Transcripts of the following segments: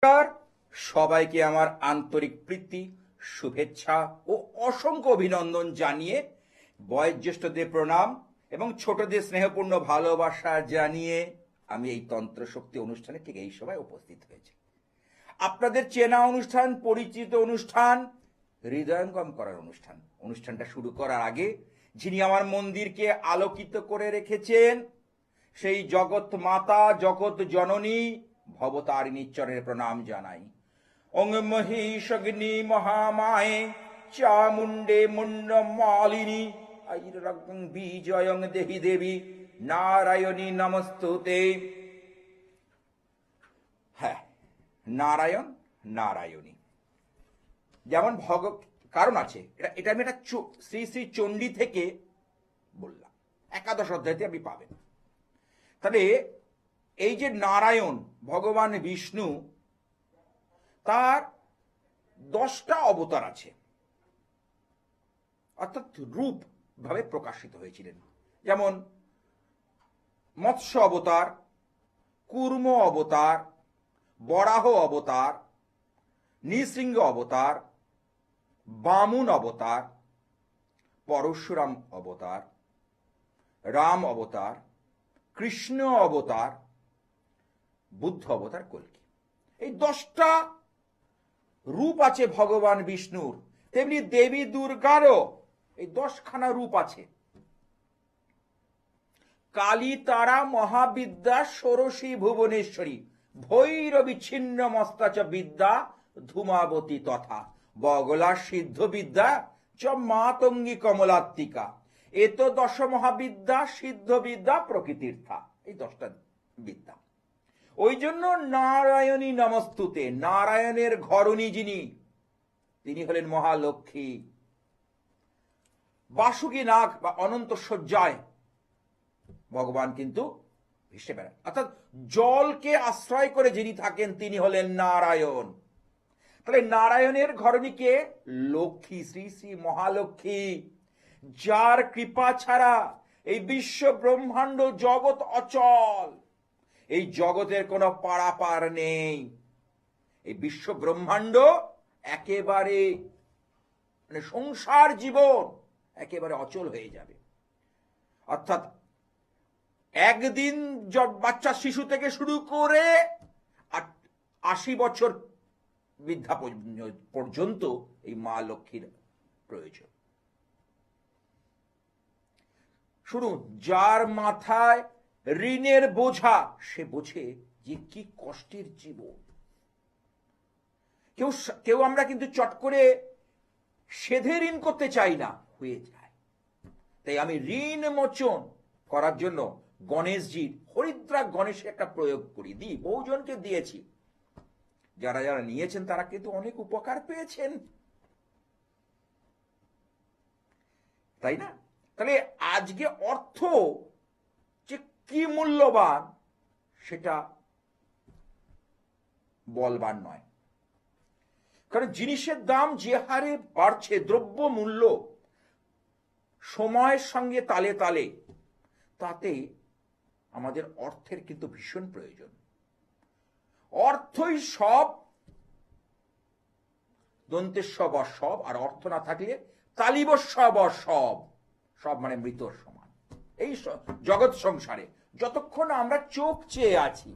নমস্কার, সবাইকে আমার আন্তরিক প্রীতি, শুভেচ্ছা ও অসংখ্য অভিনন্দন জানিয়ে বয়োজ্যেষ্ঠদের প্রণাম এবং ছোটদের স্নেহপূর্ণ ভালোবাসা জানিয়ে আমি এই তন্ত্র শক্তি অনুষ্ঠানে ঠিক এই সময় উপস্থিত হয়েছি। আপনাদের চেনা অনুষ্ঠান, পরিচিত অনুষ্ঠান, হৃদয়ঙ্গম করার অনুষ্ঠানটা শুরু করার আগে যিনি আমার মন্দিরকে আলোকিত করে রেখেছেন সেই জগৎ মাতা, জগৎ জননী ভবতারিণী চরণে প্রণাম জানাই। ওং মহিষগ্নি মহামায়ে চামুণ্ডে মুন্ড মালিনী আইরগং বিজয়ং দেহি দেবী নারায়ণী নমস্তুতে। হ্যাঁ, নারায়ণ নারায়ণী, যেমন কারণ আছে, এটা আমি একটা শ্রী শ্রী চণ্ডী থেকে বললাম, একাদশ অধ্যায়তে আপনি পাবেন। তাহলে এই যে নারায়ণ ভগবান বিষ্ণু, তার 10টা অবতার আছে, অর্থাৎ রূপ ভাবে প্রকাশিত হয়েছিলেন। যেমন মৎস্য অবতার, কুর্ম অবতার, বরাহ অবতার, নৃসিংহ অবতার, বামুন অবতার, পরশুরাম অবতার, রাম অবতার, কৃষ্ণ অবতার, বুদ্ধ অবতার, কল্কি। এই 10টা রূপ আছে ভগবান বিষ্ণুর। তেমনি দেবী দুর্গারও এই 10খানা রূপ আছে। কালী, তারা, মহাবিদ্যা, ষোড়শী, ভুবনেশ্বরী, ভৈরবী, ছিন্ন মস্তাচ বিদ্যা, ধূমাবতী তথা বগলা সিদ্ধ বিদ্যা চ মাতঙ্গী কমলাত্মিকা, এত দশ মহাবিদ্যা সিদ্ধ বিদ্যা প্রকৃতির্থা। এই 10টা বিদ্যা। ওই জন্য নারায়ণী নমস্তুতে, নারায়ণের ঘরণী যিনি, তিনি হলেন মহালক্ষ্মী। বাসুকী নাগ বা অনন্ত শয্যায় ভগবান কিন্তু ভেসে বেড়ান, অর্থাৎ জলকে আশ্রয় করে যিনি থাকেন তিনি হলেন নারায়ণ। তাহলে নারায়ণের ঘরণীকে লক্ষ্মী, শ্রী শ্রী মহালক্ষ্মী, যার কৃপা ছাড়া এই বিশ্ব ব্রহ্মাণ্ড জগৎ অচল, এই জগতের কোনো পারাপার নেই। এই বিশ্ব ব্রহ্মাণ্ড একেবারে মানে সংসার জীবন একেবারে অচল হয়ে যাবে। অর্থাৎ একদিন বাচ্চা শিশু থেকে শুরু করে 80 বছর বৃদ্ধা পর্যন্ত এই মা লক্ষ্মীর প্রয়োজন। শুনুন, যার মাথায় ঋণের বোঝা, সে বোঝে যে কি কষ্টের জীবন। কেউ আমরা কিন্তু চট করে সেধে ঋণ করতে চাই না, হয়ে যায়। তাই আমি ঋণ মোচন করার জন্য গণেশজির হরিদ্রা গণেশের একটা প্রয়োগ করি, দিই, বহুজনকে দিয়েছি। যারা যারা নিয়েছেন তারা কিন্তু অনেক উপকার পেয়েছেন, তাই না? তাহলে আজকে অর্থ যে কি মূল্যবান সেটা বলবার নয়, কারণ জিনিসের দাম যে হারে বাড়ছে, দ্রব্য মূল্য সময়ের সঙ্গে তালে তালে, তাতে আমাদের অর্থের কিন্তু ভীষণ প্রয়োজন। অর্থই সব, দন্তেস্ব বা সব, আর অর্থ না থাকলে তালিবস্ব বা সব, সব মানে মৃতর সমান। এই জগৎ সংসারে যতক্ষণ আমরা চোখ চেয়ে আছি,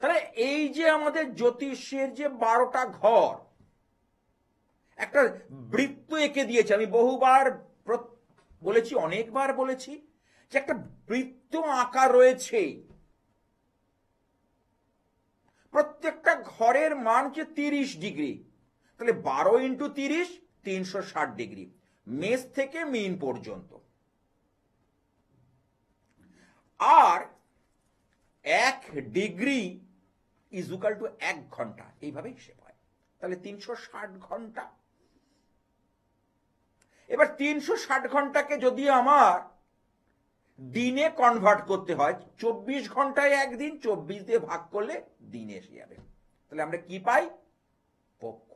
তাহলে এই যে আমাদের জ্যোতিষের যে 12টা ঘর, একটা বৃত্ত এঁকে দিয়েছে। আমি বহুবার বলেছি, অনেকবার বলেছি যে একটা বৃত্ত আঁকা রয়েছে। প্রত্যেকটা ঘরের মান হচ্ছে 30 ডিগ্রি। তাহলে 12 × 30 360 ডিগ্রি, মেষ থেকে মিন পর্যন্ত। আর 1 ডিগ্রি ইজুকাল টু 1 ঘন্টা, এইভাবে হিসেব হয়। তাহলে 360 ঘন্টা। এবার 360 ঘন্টাকে যদি আমার দিনে কনভার্ট করতে হয়, 24 ঘন্টায় একদিন, 24 দিয়ে ভাগ করলে দিন এসে যাবে। তাহলে আমরা কি পাই? পক্ষ।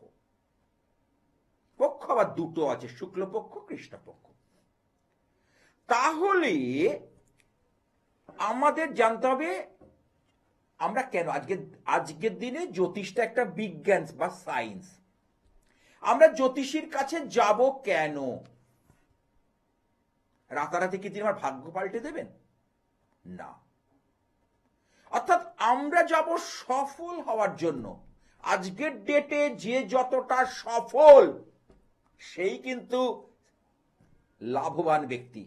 পক্ষ আবার দুটো আছে, শুক্লপক্ষ, কৃষ্ণপক্ষ। তাহলে আমাদের জানতে হবে আমরা কেন আজকের দিনে জ্যোতিষটা একটা বিজ্ঞান বা সায়েন্স, আমরা জ্যোতিষীর কাছে যাব কেন? রাতারাতি কি তিনি আমার ভাগ্য পাল্টে দেবেন? না। অর্থাৎ আমরা যাব সফল হওয়ার জন্য। আজকের ডেটে যে যতটা সফল সেই কিন্তু লাভবান ব্যক্তি।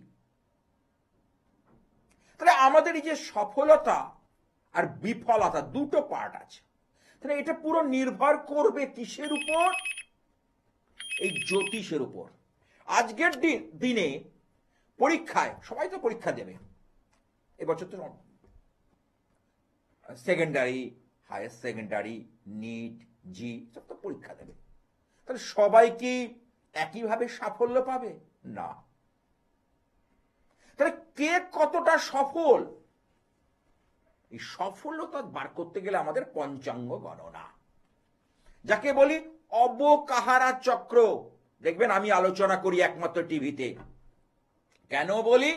তাহলে আমাদের এই যে সফলতা আর বিফলতা দুটো পার্ট আছে, তাহলে এটা পুরো নির্ভর করবে কিসের উপর? এই জ্যোতিষের উপর। আজকের দিনে পরীক্ষায় সবাই তো পরীক্ষা দেবে, এবছর তো সেকেন্ডারি, হায়ার সেকেন্ডারি, নিট, জি সব তো পরীক্ষা দেবে। তাহলে সবাই কি একইভাবে সাফল্য পাবে? না। তাহলে কে কতটা সফল, এই সফলতা বার করতে গেলে আমাদের পঞ্চাঙ্গ গণনা, যাকে বলি অবকাহারা চক্র। দেখবেন আমি আলোচনা করি একমাত্র টিভিতে। কেন বলি?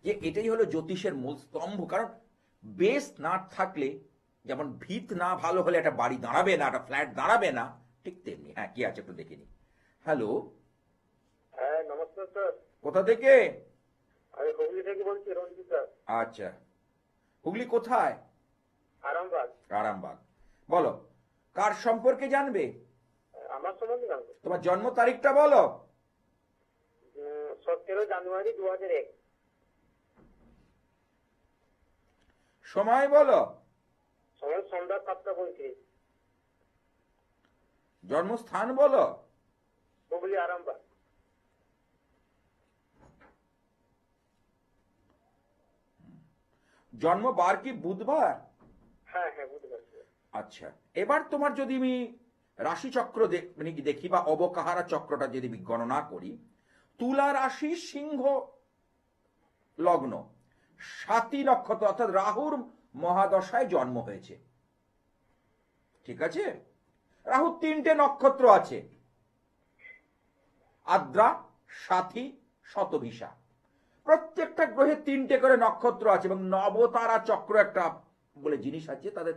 যে এটাই হলো জ্যোতিষের মূল স্তম্ভ। কারণ বেস না থাকলে, যেমন ভিত না ভালো হলে একটা বাড়ি দাঁড়াবে না, একটা ফ্ল্যাট দাঁড়াবে না, ঠিক তেমনি। হ্যাঁ, কি আছে একটু দেখে নি। হ্যালো, হ্যাঁ নমস্কার স্যার। কোথা থেকে? আমি হুগলি থেকে বলছি, রঞ্জিত স্যার। আচ্ছা, হুগলি কোথায়? আরামবাগ। আরামবাগ। বলো, কার সম্পর্কে জানবে? আমার সম্বন্ধে জানবো। তোমার জন্ম তারিখটা বলো। 17 জানুয়ারি 2001। সময় বলো। সময় সন্ধ্যা 7:35। জন্মস্থান বলো। হুগলি আরামবাগ। জন্মবার কি বুধবার? হ্যাঁ হ্যাঁ, বুঝতে পারছি। আচ্ছা, এবার তোমার যদি আমি রাশিচক্র দেখি বা অবকাহারা চক্রটা যদি গণনা করি, তুলা রাশি, সিংহ লগ্ন, 7ই নক্ষত্র, অর্থাৎ রাহুর মহাদশায় জন্ম হয়েছে। ঠিক আছে? রাহুর 3টে নক্ষত্র আছে, আদ্রা, সাথী, শতভিসা। প্রত্যেকটা গ্রহে 3টে করে নক্ষত্র আছে এবং নবতারা চক্র একটা বলে জিনিস আছে, তাদের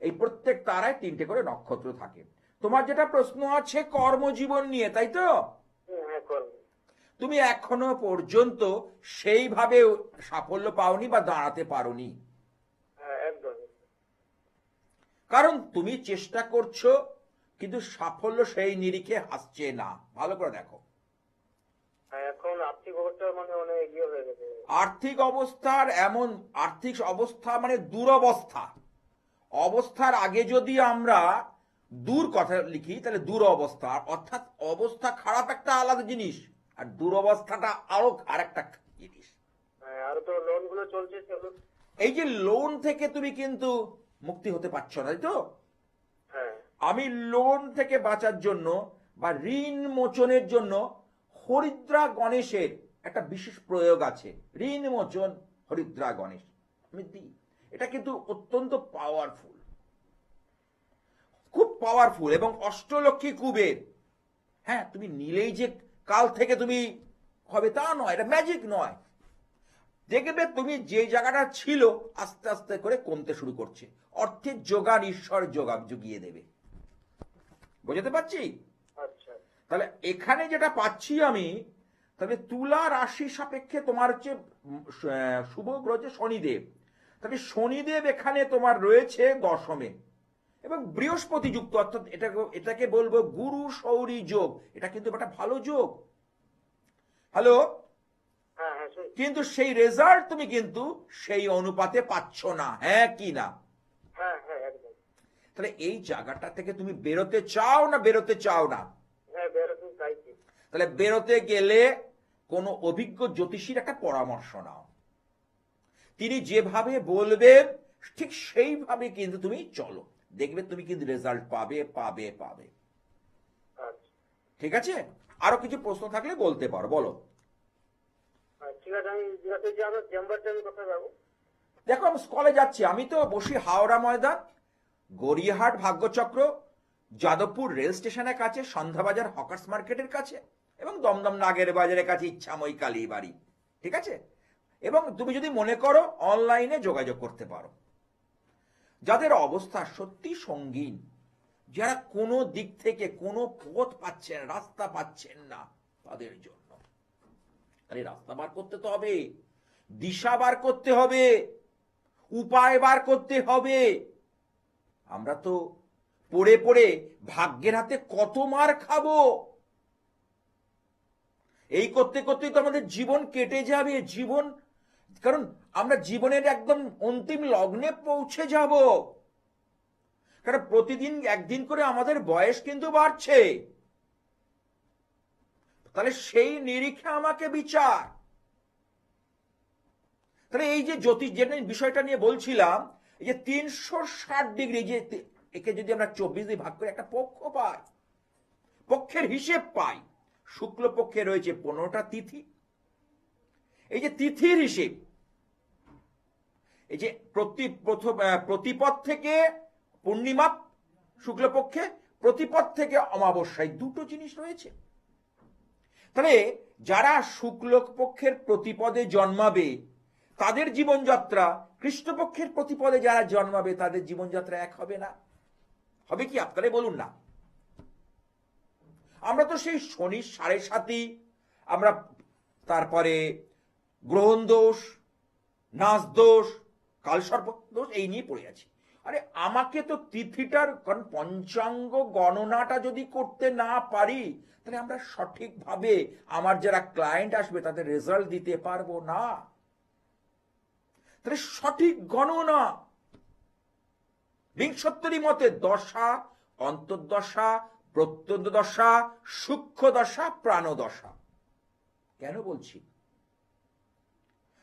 এই প্রত্যেক তারায় 3টে করে নক্ষত্র থাকে। তোমার যেটা প্রশ্ন আছে কর্মজীবন নিয়ে, তাই তো? হ্যাঁ, করব। তুমি এখনো পর্যন্ত সেইভাবে সাফল্য পাওনি বা দাঁড়াতে পারোনি। হ্যাঁ, একদম। কারণ তুমি চেষ্টা করছো কিন্তু সাফল্য সেই নিরিখে আসছে না। ভালো করে দেখো, হ্যাঁ, এখন আর্থিক অবস্থা মানে অনেক এগিয়ে হয়ে গেছে। আর্থিক অবস্থার এমন আর্থিক অবস্থা মানে দুরবস্থা। অবস্থার আগে যদি আমরা দূর কথা লিখি তাহলে দুরবস্থা, অর্থাৎ অবস্থা খারাপ একটা আলাদা জিনিস, আর দুরবস্থাটা আরো আরেকটা জিনিস। হ্যাঁ, আর তো লোন গুলো চলছে সেগুলো। এই যে লোন থেকে তুমি কিন্তু মুক্তি হতে পারছো না, তাই তো? হ্যাঁ। আমি লোন থেকে বাঁচার জন্য বা ঋণ মোচনের জন্য হরিদ্রা গণেশের একটা বিশেষ প্রয়োগ আছে। ঋণ মোচন হরিদ্রা গণেশ আমি দিই। এটা কিন্তু অত্যন্ত পাওয়ারফুল, খুব পাওয়ারফুল এবং অষ্টলক্ষ্মী কুবের। হ্যাঁ, তুমি নিলেই যে কাল থেকে তুমি হবে তা নয়, এটা ম্যাজিক নয়। দেখবে তুমি যে জায়গাটা ছিল আস্তে আস্তে করে কমতে শুরু করছে। অর্থের যোগান ঈশ্বর জুগিয়ে দেবে। বুঝতে পারছি? আচ্ছা। তাহলে এখানে যেটা পাচ্ছি আমি, তাহলে তুলা রাশি সাপেক্ষে তোমার হচ্ছে শুভ গ্রহ যে শনিদেব, তাহলে শনিদেব এখানে তোমার রয়েছে দশমে এবং বৃহস্পতি যুক্ত, অর্থাৎ এটাকে বলবো গুরু সৌরী যোগ। এটা কিন্তু একটা ভালো যোগ। হ্যালো, হ্যাঁ হ্যাঁ, কিন্তু সেই রেজাল্ট তুমি কিন্তু সেই অনুপাতে পাচ্ছ না। হ্যাঁ কি না? হ্যাঁ হ্যাঁ, একদম। তাহলে এই জায়গাটা থেকে তুমি বেরোতে চাও না বেরোতে চাও না? হ্যাঁ, বেরোতে চাইছি। তাহলে বেরোতে গেলে কোনো অভিজ্ঞ জ্যোতিষীর একটা পরামর্শ নাও। তিনি যেভাবে বলবেন ঠিক সেইভাবে কিন্তু তুমি চলো, দেখবে তুমি কিন্তু রেজাল্ট পাবে পাবে পাবে। আচ্ছা, ঠিক আছে? আরো কিছু প্রশ্ন থাকলে বলতে পারো, বলো। ঠিক আছে। আমি জিজ্ঞাসা করছি, আমার চেম্বারটা আমি কোথায় যাবো? দেখো, আমি স্কলে যাচ্ছি, আমি তো বসি হাওড়া ময়দান, গড়িয়াহাট ভাগ্যচক্র, যাদবপুর রেল স্টেশনের কাছে, সন্ধ্যাবাজার হকার্স মার্কেটের কাছে এবং দমদম নাগের বাজারের কাছে ইচ্ছাময় কালী বাড়ি। ঠিক আছে? এবং তুমি যদি মনে করো অনলাইনে যোগাযোগ করতে পারো। যাদের অবস্থা সত্যি সঙ্গীন, যারা কোনো দিক থেকে কোনো পথ পাচ্ছেন, রাস্তা পাচ্ছেন না, তাদের জন্য আরে রাস্তা বার করতে তো হবে, দিশা বার করতে হবে, উপায় বার করতে হবে। আমরা তো পড়ে পড়ে ভাগ্যের হাতে কত মার খাবো, এই করতে করতেই তো আমাদের জীবন কেটে যাবে। জীবন, কারণ আমরা জীবনের একদম অন্তিম লগ্নে পৌঁছে যাব, কারণ প্রতিদিন একদিন করে আমাদের বয়স কিন্তু বাড়ছে। তাহলে সেই নিরিখে আমাকে বিচার। তাহলে এই যে জ্যোতিষ, যেটা বিষয়টা নিয়ে বলছিলাম, এই যে 360 ডিগ্রি, যে একে যদি আমরা 24 দিয়ে ভাগ করে একটা পক্ষ পাই, পক্ষের হিসেব পাই। শুক্ল পক্ষে রয়েছে 15টা তিথি। এই যে তিথির হিসেব, এই যে প্রতিপদ থেকে পূর্ণিমা শুক্লপক্ষে, প্রতিপদ থেকে অমাবস্যায়, দুটো জিনিস রয়েছে। তাহলে যারা শুক্লপক্ষের প্রতিপদে জন্মাবে তাদের জীবনযাত্রা কৃষ্ণপক্ষের প্রতিপদে যারা জন্মাবে তাদের জীবনযাত্রা এক হবে না। হবে কি আপনারা বলুন না? আমরা তো সেই শনির 7.5, আমরা তারপরে গ্রহণ দোষ, নাচ দোষ, কালসর্প দোষ এই নিয়ে পড়ে আছি। আরে আমাকে তো তিথিটার, কারণ পঞ্চাঙ্গ গণনাটা যদি করতে না পারি তাহলে আমরা সঠিকভাবে আমার যারা ক্লায়েন্ট আসবে তাদের রেজাল্ট দিতে পারবো না। তাহলে সঠিক গণনা, বিংশোত্তরী মতে দশা, অন্তর্দশা, প্রত্যন্ত দশা, সূক্ষ্ম দশা, প্রাণদশা। কেন বলছি?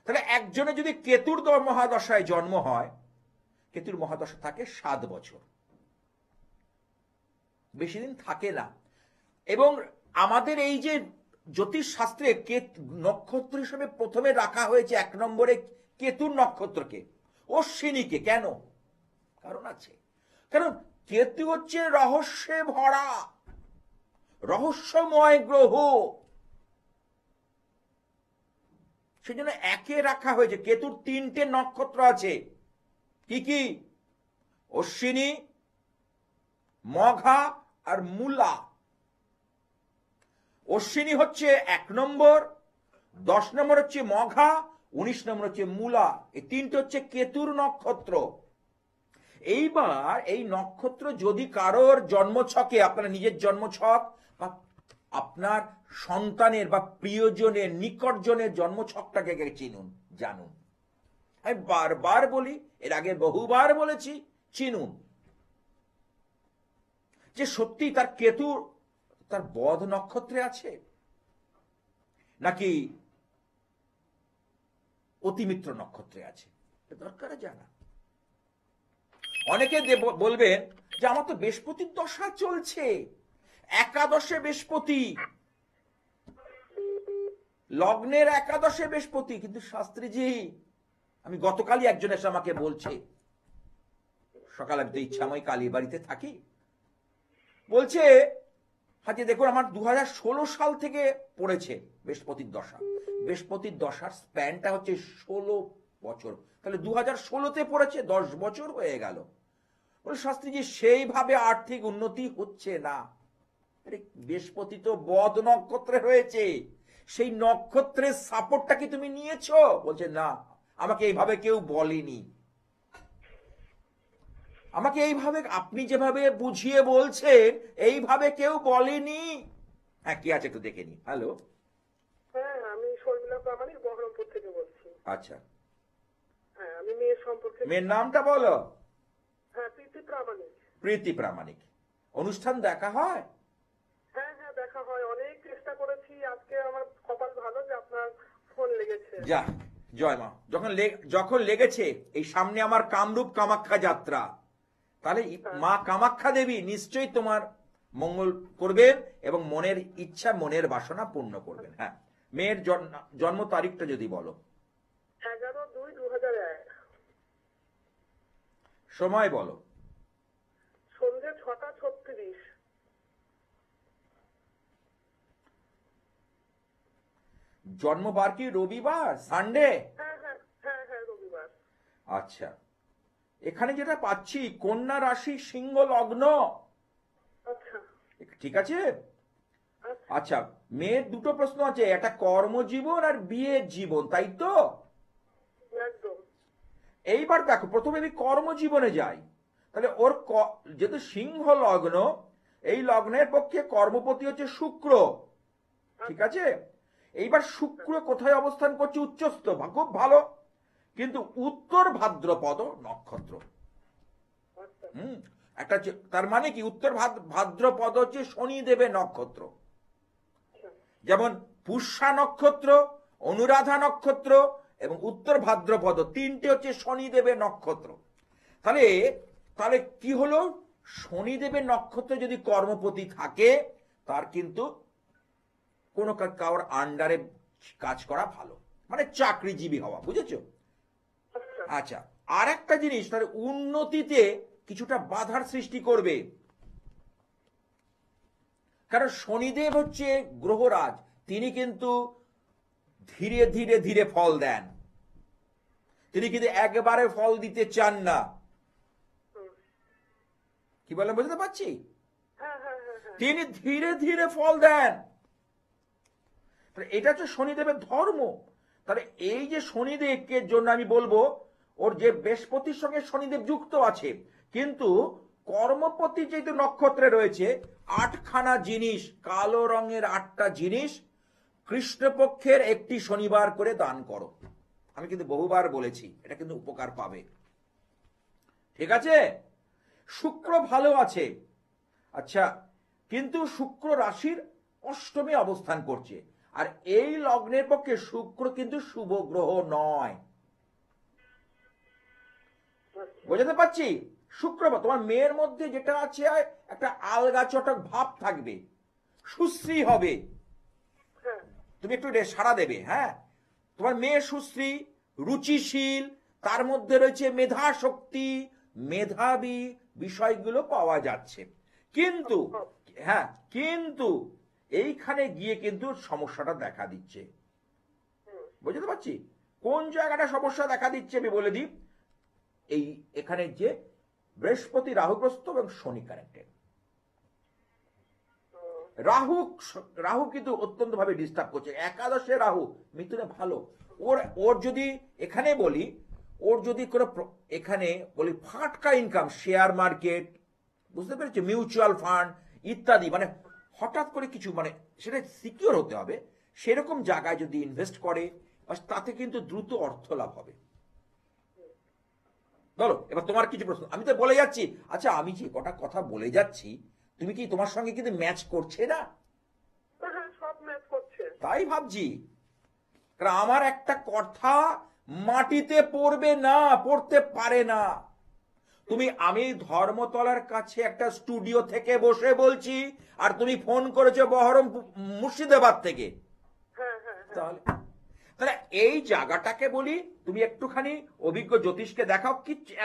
তাহলে একজনে যদি কেতুর মহাদশায় জন্ম হয়, কেতুর মহাদশা থাকে 7 বছর, বেশি দিন থাকে না। এবং আমাদের এই যে জ্যোতিষ শাস্ত্রে নক্ষত্র হিসেবে প্রথমে রাখা হয়েছে 1 নম্বরে কেতুর নক্ষত্রকে, অশ্বিনীকে। কেন? কারণ আছে। কারণ কেতু হচ্ছে রহস্যে ভরা, রহস্যময় গ্রহ, সেজন্য একে রাখা হয়েছে। কেতুর 3টে নক্ষত্র আছে, কি কি? অশ্বিনী, মঘা আর মূলা। অশ্বিনী হচ্ছে 1 নম্বর, 10 নম্বর হচ্ছে মঘা, 19 নম্বর হচ্ছে মূলা। এই 3টে হচ্ছে কেতুর নক্ষত্র। এইবার এই নক্ষত্র যদি কারোর জন্মছকে, আপনার নিজের জন্মছক বা আপনার সন্তানের বা প্রিয়জনের নিকটজনের জন্মছকটাকে চিনুন, জানুন। আমি বারবার বলি, এর আগে বহুবার বলেছি, চিনুন যে সত্যি তার কেতু তার বদ নক্ষত্রে আছে নাকি অতিমিত্র নক্ষত্রে আছে, দরকার জানা। অনেকে বলবেন যে আমার তো বৃহস্পতির দশা চলছে, একাদশে বৃহস্পতি, লগ্নের একাদশে বৃহস্পতি। কিন্তু শাস্ত্রীজি, আমি গতকালই একজন এসে আমাকে বলছে, সকালে আমি তো ইচ্ছাময় কালী বাড়িতে থাকি, বলছে হাজি দেখুন আমার 2016 সাল থেকে পড়েছে বৃহস্পতির দশা। বৃহস্পতির দশার স্প্যানটা হচ্ছে 16 বছর, তাহলে 2016-তে পড়েছে, 10 বছর হয়ে গেল। বলে শাস্ত্রীজি সেইভাবে আর্থিক উন্নতি হচ্ছে না। বৃহস্পতি তো বদ নক্ষত্রে রয়েছে, সেই নক্ষত্রের সাপোর্টটা কি তুমি নিয়েছো? বলছে না, আমাকে এইভাবে কেউ বলেনি। আমাকে এইভাবে আপনি যেভাবে বুঝিয়ে বলছেন এইভাবে কেউ বলেনি। হ্যাঁ, কি আছে একটু দেখে নি। হ্যালো, হ্যাঁ, আমি শর্মিলা প্রামাণিক বহরমপুর থেকে বলছি। আচ্ছা, হ্যাঁ, আমি মেয়ের সম্পর্কে। মেয়ের নামটা বলো। হ্যাঁ, প্রীতি প্রামাণিক। প্রীতি প্রামাণিক। অনুষ্ঠান দেখা হয়? হ্যাঁ হ্যাঁ, দেখা হয়, অনেক চেষ্টা করেছি। আজকে আমার কপাল ভালো যে আপনার ফোন লেগেছে। যা, জয় মা। যখন লেগেছে, এই সামনে আমার কামরূপ কামাখ্যা যাত্রা, তাহলে মা কামাখ্যা দেবী নিশ্চয়ই তোমার মঙ্গল করবেন এবং মনের ইচ্ছা, মনের বাসনা পূর্ণ করবেন। হ্যাঁ, মেয়ের জন্ম তারিখটা যদি বলো। 11/2/2001। সময় বলো। সন্ধ্যে 6টা 36। জন্মবার কি রবিবার, সানডে? হ্যাঁ হ্যাঁ হ্যাঁ হ্যাঁ, রবিবার। আচ্ছা, এখানে যেটা পাচ্ছি কন্যা রাশি সিংহ লগ্ন, আচ্ছা ঠিক আছে? আচ্ছা আচ্ছা, মেয়ের দুটো প্রশ্ন আছে, একটা কর্মজীবন আর বিয়ের জীবন, তাই তো? একদম এইবার দেখো, প্রথমে আমি কর্মজীবনে যাই। তাহলে ওর যেহেতু সিংহ লগ্ন, এই লগ্নের পক্ষে কর্মপতি হচ্ছে শুক্র, ঠিক আছে? এইবার শুক্র কোথায় অবস্থান করছে? উচ্চস্থ, খুব ভালো, কিন্তু উত্তর ভাদ্রপদ নক্ষত্র। আচ্ছা একটা তার মানে কি, উত্তর ভাদ্রপদ হচ্ছে শনিদেবের নক্ষত্র। আচ্ছা যেমন পুষ্যা নক্ষত্র, অনুরাধা নক্ষত্র এবং উত্তর ভাদ্রপদ, তিনটে হচ্ছে শনিদেবের নক্ষত্র। তাহলে তাহলে কি হলো, শনিদেবের নক্ষত্রে যদি কর্মপতি থাকে, তার কিন্তু কোনো কারোর আন্ডারে কাজ করা ভালো, মানে চাকরিজীবী হওয়া, বুঝেছো? আচ্ছা আচ্ছা, আর একটা জিনিস, তার উন্নতিতে কিছুটা বাধার সৃষ্টি করবে, কারণ শনিদেব হচ্ছে গ্রহরাজ, তিনি কিন্তু ধীরে ধীরে ধীরে ফল দেন, তিনি কিন্তু একবারে ফল দিতে চান না। হুম। কি বলে বুঝতে পারছি? হ্যাঁ হ্যাঁ হ্যাঁ হ্যাঁ তিনি ধীরে ধীরে ফল দেন, এটা হচ্ছে শনিদেবের ধর্ম। তাহলে এই যে শনিদেবকে জন্য আমি বলবো, ওর যে বৃহস্পতির সঙ্গে শনিদেব যুক্ত আছে, কিন্তু কর্মপতি যেহেতু নক্ষত্রে রয়েছে, আটখানা জিনিস, কালো রঙের 8টা জিনিস কৃষ্ণপক্ষের একটি শনিবার করে দান করো। আমি কিন্তু বহুবার বলেছি, এটা কিন্তু উপকার পাবে, ঠিক আছে? শুক্র ভালো আছে, আচ্ছা, কিন্তু শুক্র রাশির অষ্টমে অবস্থান করছে, আর এই লগ্নের পক্ষে শুক্র কিন্তু শুভ গ্রহ নয়। বুঝতে পারছি? শুক্র, তোমার মেয়ের মধ্যে যেটা আছে, একটা আলগা চটক ভাব থাকবে, সুশ্রী হবে, হ্যাঁ তুমি একটু সাড়া দেবে। হ্যাঁ, তোমার মেয়ে সুশ্রী, রুচিশীল, তার মধ্যে রয়েছে মেধা শক্তি, মেধাবী বিষয়গুলো পাওয়া যাচ্ছে, কিন্তু হ্যাঁ, কিন্তু এইখানে গিয়ে কিন্তু সমস্যাটা দেখা দিচ্ছে। বুঝতে পারছি কোন জায়গাটা সমস্যা দেখা দিচ্ছে, আমি বলে দিই। এই এখানে যে বৃহস্পতি রাহুগ্রস্ত এবং শনি কানেক্টেড, রাহু রাহু কিন্তু অত্যন্ত ভাবে ডিস্টার্ব করছে, একাদশে রাহু, মিথুনে ভালো। ওর ওর যদি এখানে বলি, ওর যদি কোনো এখানে বলি ফাটকা ইনকাম, শেয়ার মার্কেট, বুঝতে পেরেছি, মিউচুয়াল ফান্ড ইত্যাদি, মানে হঠাৎ করে কিছু, মানে সেটা সিকিউর হতে হবে, সেরকম জায়গায় যদি ইনভেস্ট করে, তাতে কিন্তু দ্রুত অর্থ লাভ হবে। বলো এবার তোমার কিছু প্রশ্ন, আমি তো বলে যাচ্ছি। আচ্ছা, আমি যে কটা কথা বলে যাচ্ছি, তুমি কি, তোমার সঙ্গে কিন্তু ম্যাচ করছে না? হ্যাঁ সব ম্যাচ করছে। তাই ভাবছি, কারণ আমার একটা কথা মাটিতে পড়বে না, পড়তে পারে না। আমি ধর্মতলার কাছে একটা স্টুডিও থেকে বসে বলছি, আর তুমি ফোন করেছো বহরমপুর মুর্শিদাবাদ থেকে। হ্যাঁ হ্যাঁ হ্যাঁ তাহলে তাহলে এই জায়গাটাকে বলি, তুমি একটুখানি অভিজ্ঞ জ্যোতিষকে দেখাও,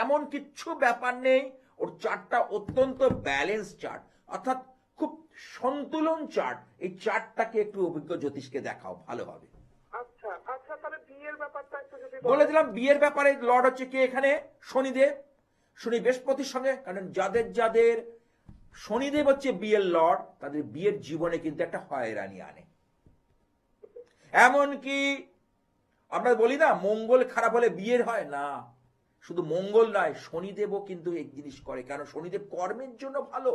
এমন কিচ্ছু ব্যাপার নেই, ওর চার্টটা অত্যন্ত ব্যালেন্স চার্ট, অর্থাৎ খুব সন্তুলন চার্ট। এই চার্টটাকে একটু অভিজ্ঞ জ্যোতিষকে দেখাও, ভালো হবে। আচ্ছা আচ্ছা, তাহলে বিয়ের ব্যাপারটা একটু যদি বলে দিলাম, বিয়ের ব্যাপারে লর্ড হচ্ছে কে এখানে? শনিদেব। শনি বৃহস্পতির সঙ্গে, কারণ যাদের যাদের শনিদেব হচ্ছে বিয়ের লর্ড, তাদের বিয়ের জীবনে কিন্তু একটা হয়রানি আনে। এমনকি আমরা বলি না, মঙ্গল খারাপ হলে বিয়ের হয় না, শুধু মঙ্গল নয়, শনিদেবও কিন্তু এই জিনিস করে, কারণ শনিদেব কর্মের জন্য ভালো,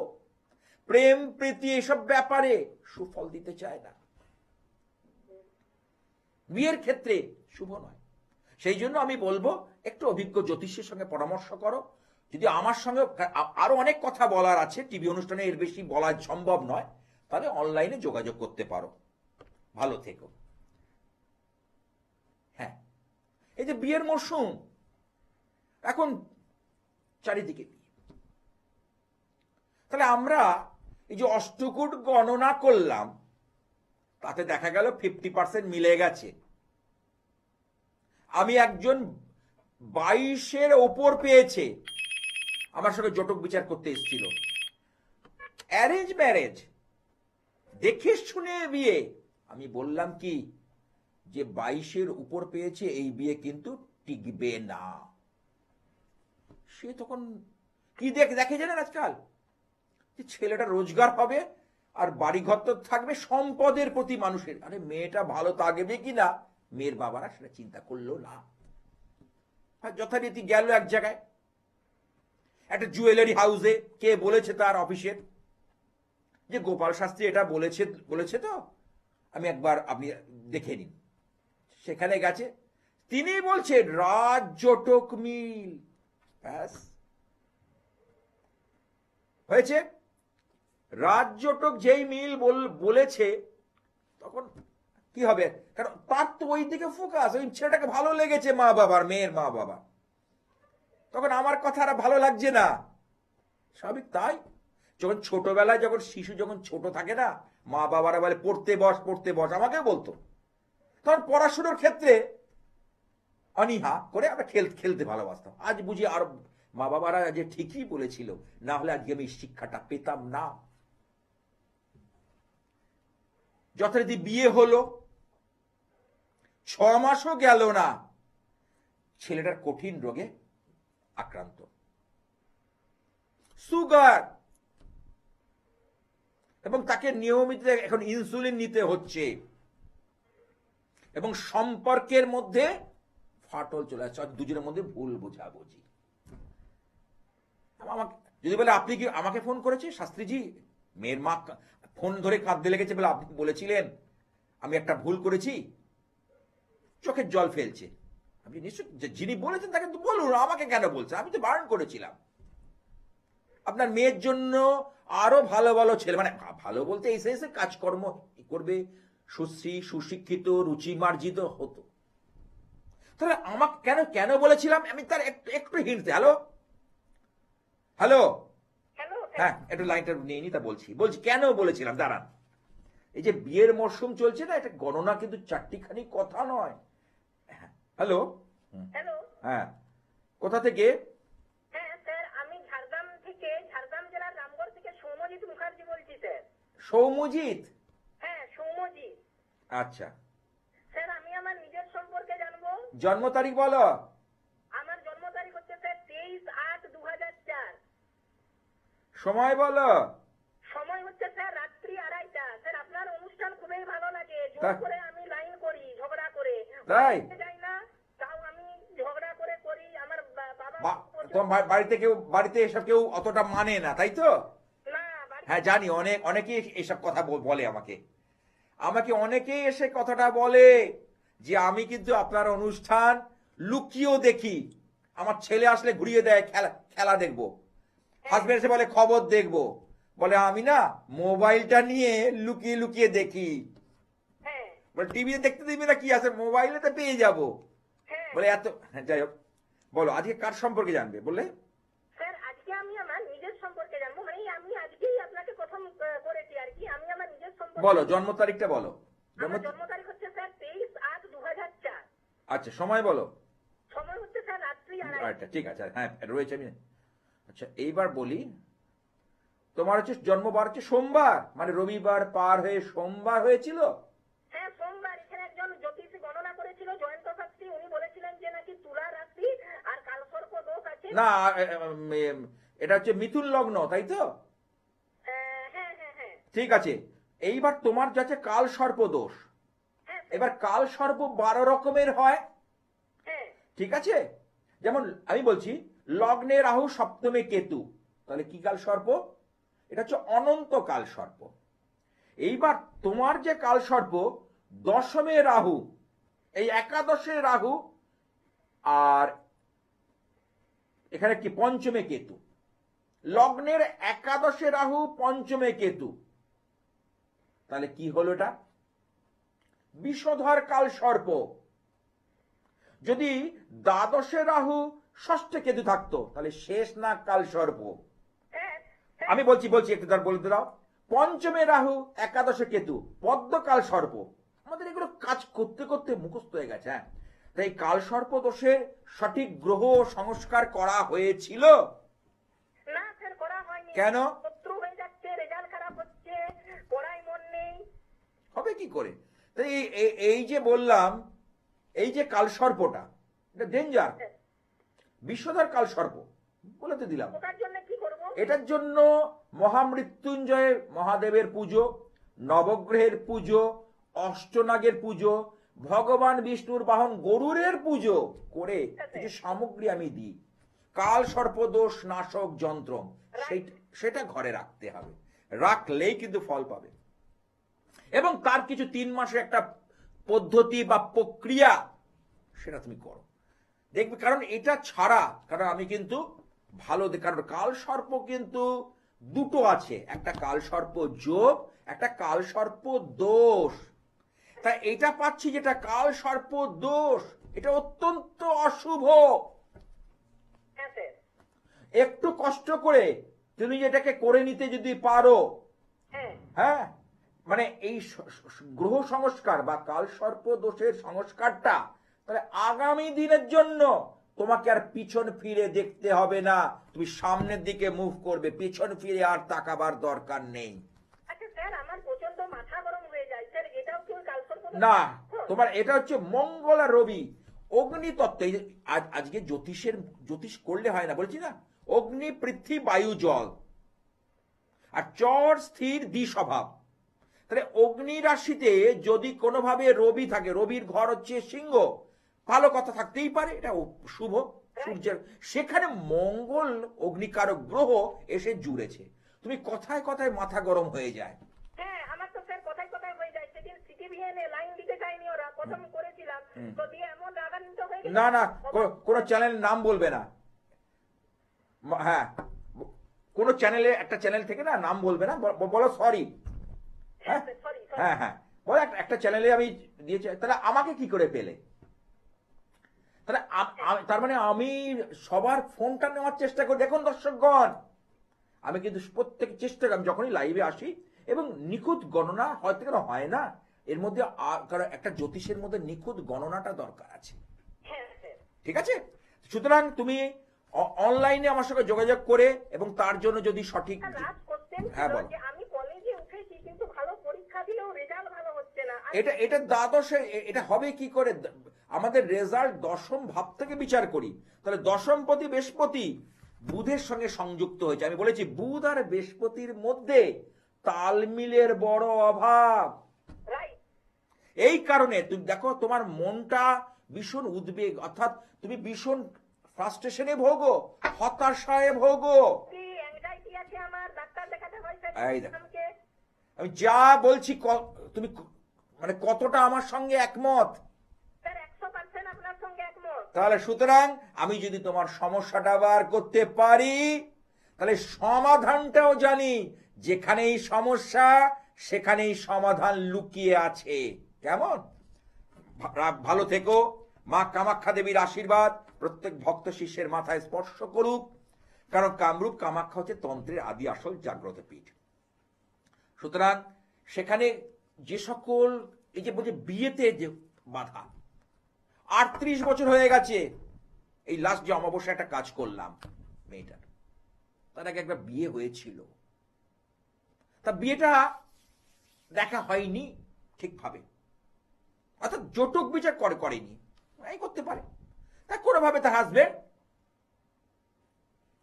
প্রেম প্রীতি এসব ব্যাপারে সুফল দিতে চায় না, বিয়ের ক্ষেত্রে শুভ নয়। সেই জন্য আমি বলবো, একটু অভিজ্ঞ জ্যোতিষের সঙ্গে পরামর্শ করো। যদি আমার সঙ্গে আরো অনেক কথা বলার আছে, টিভি অনুষ্ঠানে এর বেশি বলা সম্ভব নয়, তাহলে অনলাইনে যোগাযোগ করতে পারো। ভালো থেকো। হ্যাঁ, এই যে বিয়ের মরশুম, এখন চারিদিকে বিয়ে, তাহলে আমরা এই যে অষ্টকূট গণনা করলাম, তাতে দেখা গেল 50% মিলে গেছে। আমি একজন 22-এর ওপর পেয়েছে, আমার সঙ্গে জটক বিচার করতে এসেছিল, অ্যারেঞ্জ ম্যারেজ, দেখে শুনে বিয়ে। আমি বললাম কি, যে 22-এর উপর পেয়েছে, এই বিয়ে কিন্তু টিকবে না, সে তখন কি দেখে জানেন আজকাল, যে ছেলেটা রোজগার পাবে আর বাড়িঘর তো থাকবে, সম্পদের প্রতি মানুষের, আরে মেয়েটা ভালো থাকবে কিনা মেয়ের বাবারা সেটা চিন্তা করলো না। যথারীতি গেল এক জায়গায়, একটা জুয়েলারি হাউসে, কে বলেছে তার অফিসের, যে গোপাল শাস্ত্রী এটা বলেছে তো আমি একবার, আপনি দেখে নিন। সেখানে গেছে, তিনি বলছেন রাজজটক মিল, ব্যাস হয়েছে। রাজজটক যেই মিল বলেছে, তখন কি হবে, কারণ তার তো ওই দিকে ফোকাস, ওই ছেলেটাকে ভালো লেগেছে মা বাবার, মেয়ের মা বাবা, তখন আমার কথা আর ভালো লাগছে না, স্বাভাবিক তাই। যখন ছোটবেলায়, যখন শিশু যখন ছোট থাকে না, মা বাবারা বলে পড়তে বস পড়তে বস, আমাকে বলতো, তখন পড়াশোনার ক্ষেত্রে অনীহা করে আমরা খেলতে ভালোবাসতাম। আজ বুঝি আর মা বাবারা যে ঠিকই বলেছিল, না হলে আজকে আমি শিক্ষাটা পেতাম না। যথারীতি বিয়ে হলো, 6 মাসও গেল না, ছেলেটার কঠিন রোগে আক্রান্ত, সুগার, এবং তাকে নিয়মিত এখন ইনসুলিন নিতে হচ্ছে, এবং সম্পর্কের মধ্যে ফাটল চলে আসছে, দুজনের মধ্যে ভুল বোঝাবুঝি। আমাকে যদি বলে আপনি কি আমাকে ফোন করেছে শাস্ত্রীজি, মেয়ের মা ফোন ধরে কাঁদতে লেগেছে, বলে আপনি বলেছিলেন আমি একটা ভুল করেছি, চোখের জল ফেলছে। আপনি নিশ্চয় যিনি বলেছেন তাকে তো বলুন, আমাকে কেন বলছেন, আমি তো বারণ করেছিলাম। আপনার মেয়ের জন্য আরো ভালো ভালো ছেলে, মানে ভালো বলতে এসে কাজকর্ম করবে, সুশ্রী সুশিক্ষিত রুচিমার্জিত হতো, তাহলে আমাকে কেন বলেছিলাম আমি তার একটু হিন্ট। হ্যালো হ্যালো, হ্যাঁ একটু লাইনটা নিয়ে নি, তা বলছি কেন বলেছিলাম, দাঁড়ান। এই যে বিয়ের মরশুম চলছে না, এটা গণনা কিন্তু চারটিখানি কথা নয়। হ্যালো, হ্যাঁ কোথা থেকে? সৌমজিৎ, হ্যাঁ সৌম্যজিৎ। আচ্ছা, স্যার আমি আমার নিজের সম্পর্কে জানবো। জন্ম তারিখ বলো। আমার জন্ম তারিখ হচ্ছে স্যার 23/8/2004। সময় বলো। সময় হচ্ছে স্যার রাত্রি 2:30টা। স্যার আপনার অনুষ্ঠান খুবই ভালো লাগে, জোর করে আমি লাইন করি ঝগড়া করে, তাই যাই না তাও আমি ঝগড়া করে করি। আমার বাবা তোমার বাড়িতে এসব কেউ অতটা মানে না, তাই তো? না, হ্যাঁ জানি, অনেকেই এসব কথা বলে আমাকে অনেকেই এসে কথাটা বলে যে আমি কিন্তু আপনার অনুষ্ঠান লুকিয়েও দেখি, আমার ছেলে আসলে ঘুরিয়ে দেয়, খেলা দেখবো, হাজবেন্ড এসে বলে খবর দেখবো, বলে আমি না মোবাইলটা নিয়ে লুকিয়ে লুকিয়ে দেখি, বলে টিভিতে দেখতে দিবি না, কি আছে মোবাইলে তো পেয়ে যাবো, বলে এত। যাই হোক, বলো আজকে কার সম্পর্কে জানবে বললে? স্যার আজকে আমি আমার নিজের সম্পর্কে জানবো, মানে আমি আজকেই আপনাকে প্রথম করেছি আর কি। আমি আমার নিজের সম্পর্কে। বলো জন্ম তারিখটা বলো। জন্ম তারিখ হচ্ছে স্যার 23/8/2004। আচ্ছা, সময় বলো। সময় হচ্ছে স্যার রাত্রি 2:30। ঠিক আছে, হ্যাঁ রয়েছে আমি। আচ্ছা এইবার বলি, তোমার হচ্ছে জন্মবার হচ্ছে সোমবার, মানে রবিবার পার হয়ে সোমবার হয়েছিল। হ্যাঁ সোমবার। এখানে একজন জ্যোতিষী গণনা করেছিল, জয়ন্ত শাস্ত্রী, উনি বলেছিলেন যে নাকি তুলা রাশি আর কালসর্প দোষ আছে। না, এটা হচ্ছে মিথুন লগ্ন, তাই তো? হ্যাঁ হ্যাঁ হ্যাঁ। ঠিক আছে, এইবার তোমার যাচ্ছে কাল সর্প দোষ। এবার কাল সর্প 12 রকমের হয়, ঠিক আছে? যেমন আমি বলছি লগ্নে রাহু, সপ্তমে কেতু, তাহলে কি কাল সর্প? এটা হচ্ছে অনন্ত কাল সর্প। এইবার তোমার যে কাল সর্প, দশমে রাহু, এই একাদশে রাহু, আর এখানে কি পঞ্চমে কেতু, লগ্নের একাদশে রাহু, পঞ্চমে কেতু, তাহলে কি হলো এটা? বিষধর কাল সর্প। যদি দ্বাদশে রাহু, ষষ্ঠে কেতু থাকতো, তাহলে শেষ না কাল সর্প। আমি বলছি একটু তার বলতে দাও। পঞ্চমে রাহু, একাদশে কেতু, পদ্মকাল সর্প। আমাদের এগুলো কাজ করতে করতে মুখস্থ হয়ে গেছে। হ্যাঁ, তাই কাল সর্প দোষের সঠিক গ্রহ সংস্কার করা হয়েছিল না স্যার, করা হয়নি। কেন? শত্রু হয়ে যাচ্ছে, রেজাল্ট খারাপ হচ্ছে, পড়ায় মন নেই। হবে কি করে? তাই এই যে বললাম, এই যে কাল সর্পটা, এটা ডেঞ্জার, বিষধর কাল সর্প, বলে তো দিলাম। ওটার জন্য কি করব? এটার জন্য মহামৃত্যুঞ্জয় মহাদেবের পুজো, নবগ্রহের পুজো, অষ্টনাগের পুজো, ভগবান বিষ্ণুর বাহন গরুরের পুজো করে কিছু সামগ্রী আমি দিই। কাল সর্পদোষ নাশক যন্ত্র সেটা ঘরে রাখতে হবে, রাখলেই কিন্তু ফল পাবে। এবং তার কিছু 3 মাসের একটা পদ্ধতি বা প্রক্রিয়া সেটা তুমি করো, দেখবে। কারণ এটা ছাড়া, কারণ আমি কিন্তু ভালো, কারণ কাল সর্প কিন্তু দুটো আছে, একটা কাল সর্প যোগ, একটা কাল সর্প দোষ। তা এটা পাচ্ছি যেটা কাল সর্প দোষ, এটা অত্যন্ত অশুভ। হ্যাঁ স্যার। একটু কষ্ট করে তুমি যেটাকে করে নিতে যদি পারো, হ্যাঁ হ্যাঁ, মানে এই গ্রহ সংস্কার বা কাল সর্প দোষের সংস্কারটা, তাহলে আগামী দিনের জন্য তোমাকে আর পিছন ফিরে দেখতে হবে না, তুমি সামনের দিকে মুভ করবে, পিছন ফিরে আর তাকাবার দরকার নেই। আচ্ছা স্যার, আমার প্রচন্ড মাথা গরম হয়ে যায় স্যার, এটাও কি কালসর্প? না, তোমার এটা হচ্ছে মঙ্গল আর রবি অগ্নি তত্ত্ব। এই যে আজকে জ্যোতিষ করলে হয় না, বলছি না, অগ্নি পৃথ্বী বায়ু জল, আর চর স্থির দ্বিস্বভাব। তাহলে অগ্নি রাশিতে যদি কোনোভাবে রবি থাকে, রবির ঘর হচ্ছে সিংহ, ভালো কথা থাকতেই পারে, এটা শুভ সূর্যের, সেখানে মঙ্গল অগ্নিকারক গ্রহ এসে জুড়েছে, তুমি কথায় কথায় মাথা গরম হয়ে যায়। হ্যাঁ, আমার তো স্যার কথায় কথায় হয়ে যায়। সেদিন সিটিভিএনে লাইন দিতে চাইনি ওরা, প্রথম করেছিলাম তো দিয়ে এমন রাগান্বিত হয়ে গেছে। না না, কোনো চ্যানেলের নাম বলবে না। হ্যাঁ, কোনো চ্যানেলে, একটা চ্যানেল থেকে না নাম বলবে না, বলো সরি। হ্যাঁ সরি। হ্যাঁ হ্যাঁ, বলো একটা চ্যানেলে আমি দিয়েছি, তাহলে আমাকে কি করে পেলে? তাহলে তার মানে আমি সবার ফোনটা নেওয়ার চেষ্টা করি। দেখুন দর্শকগণ, আমি কিন্তু প্রত্যেক চেষ্টা করি, আমি যখনই লাইভে আসি, এবং নিখুঁত গণনা হয়তো কেন হয় না, এর মধ্যে কারণ একটা জ্যোতিষের মধ্যে নিখুঁত গণনাটা দরকার আছে, ঠিক আছে? সুতরাং তুমি অনলাইনে আমার সঙ্গে যোগাযোগ করে, এবং তার জন্য যদি সঠিক, হ্যাঁ বলো। আমি কলেজে উঠেছি কিন্তু ভালো পরীক্ষা দিলেও রেজাল্ট ভালো হচ্ছে না। এটা দ্বাদশে, এটা হবে কি করে? আমাদের রেজাল্ট দশম ভাব থেকে বিচার করি, তাহলে দশমপতি বৃহস্পতি বুধের সঙ্গে সংযুক্ত হয়েছে। আমি বলেছি বুধ আর বৃহস্পতির মধ্যে তালমিলের বড় অভাব। এই কারণে তুমি দেখো তোমার মনটা ভীষণ উদ্বেগ, অর্থাৎ তুমি ভীষণ ফ্রাস্ট্রেশনে ভোগো, হতাশায় ভোগো। আমি যা বলছি তুমি মানে কতটা আমার সঙ্গে একমত? তাহলে সুতরাং আমি যদি তোমার সমস্যাটা বার করতে পারি, তাহলে সমাধানটাও জানি, যেখানেই সমস্যা সেখানেই সমাধান লুকিয়ে আছে। কেমন? ভালো থেকো, মা কামাখ্যা দেবীর আশীর্বাদ প্রত্যেক ভক্ত শিষ্যের মাথায় স্পর্শ করুক, কারণ কামরূপ কামাখ্যা হচ্ছে তন্ত্রের আদি আসল জাগ্রত পীঠ। সুতরাং সেখানে যে সকল, এই যে বলছে বিয়েতে যে বাধা, 38 বছর হয়ে গেছে, এই লাস্ট যে অমাবস্যা একটা কাজ করলাম মেয়েটার, তার আগে একবার বিয়ে হয়েছিল, তা বিয়েটা দেখা হয়নি ঠিকভাবে, অর্থাৎ জটক বিচার করেনি, এই করতে পারে, তা কোনোভাবে তার হাজবেন্ড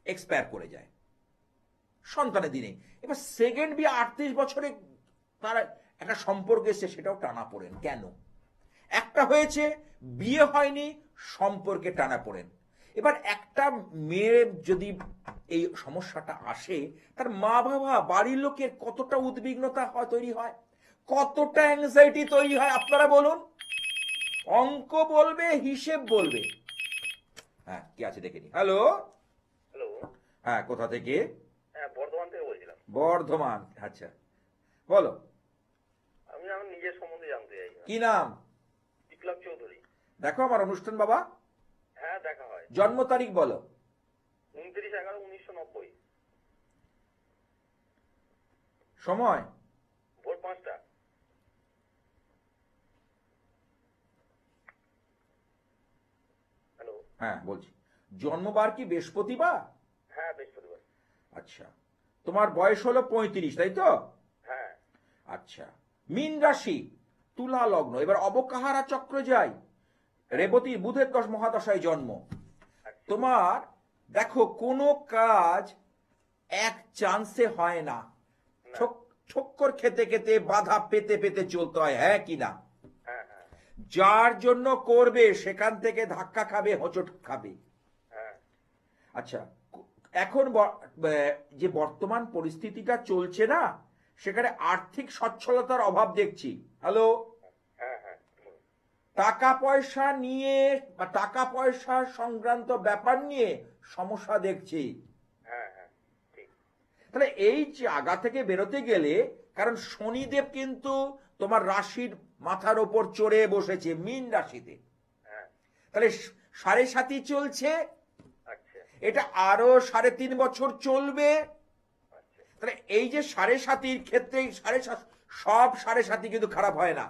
এক্সপায়ার করে যায় সন্তানের দিনে। এবার সেকেন্ড বিয়ে 38 বছরে তার একটা সম্পর্ক এসছে, সেটাও টানা পড়েন। কেন? একটা হয়েছে, বিয়ে হয়নি, সম্পর্কে টানা পড়েন। এবার একটা মেয়ে যদি এই সমস্যাটা আসে, তার মা বাবা বাড়ির লোকের কতটা উদ্বিগ্নতা তৈরি হয়, কতটা অ্যাংজাইটি তৈরি হয়, আপনারা বলুন। অঙ্ক বলবে, হিসেব বলবে। হ্যাঁ, কি আছে দেখে নি। হ্যালো হ্যালো, হ্যাঁ, কোথা থেকে? হ্যাঁ বর্ধমান থেকে বলছিলাম। বর্ধমান, আচ্ছা বলো। আমি আমার নিজের সম্বন্ধে জানতে চাই। কি নাম? বিপ্লব চৌধুরী। দেখো আমার অনুষ্ঠান বাবা। হ্যাঁ দেখা হয়। জন্ম তারিখ বলো। 29/11/1990। সময়? ভোর 5টা। হ্যালো, হ্যাঁ বলছি। জন্মবার কি বৃহস্পতিবার? হ্যাঁ বৃহস্পতিবার। আচ্ছা, তোমার বয়স হলো 35, তাই তো? হ্যাঁ। আচ্ছা, মীন রাশি, তুলা লগ্ন, এবার অবকাহারা চক্র যায়, রেবতী বুধের মহাদশায় জন্ম। তোমার দেখো, কোনো কাজ এক চান্সে হয় না, ঠক্কর খেতে খেতে বাধা পেতে পেতে চলতে হয়, হ্যাঁ কি না? হ্যাঁ হ্যাঁ যার জন্য করবে সেখান থেকে ধাক্কা খাবে, হোঁচট খাবে। হ্যাঁ আচ্ছা, এখন যে বর্তমান পরিস্থিতিটা চলছে না, সেখানে আর্থিক সচ্ছলতার অভাব দেখছি। হ্যালো, হ্যাঁ হ্যাঁ বলুন। টাকা পয়সা নিয়ে বা টাকা পয়সা সংক্রান্ত ব্যাপার নিয়ে সমস্যা দেখছি। হ্যাঁ হ্যাঁ ঠিক। তাহলে এই যে আগা থেকে বেরোতে গেলে, কারণ শনিদেব কিন্তু তোমার রাশির মাথার ওপর চড়ে বসেছে মীন রাশিতে, হ্যাঁ তাহলে 7.5 চলছে, আচ্ছা এটা আরো 3.5 বছর চলবে। আচ্ছা তাহলে এই যে 7.5 ক্ষেত্রে সব 7.5 কিন্তু খারাপ হয় না।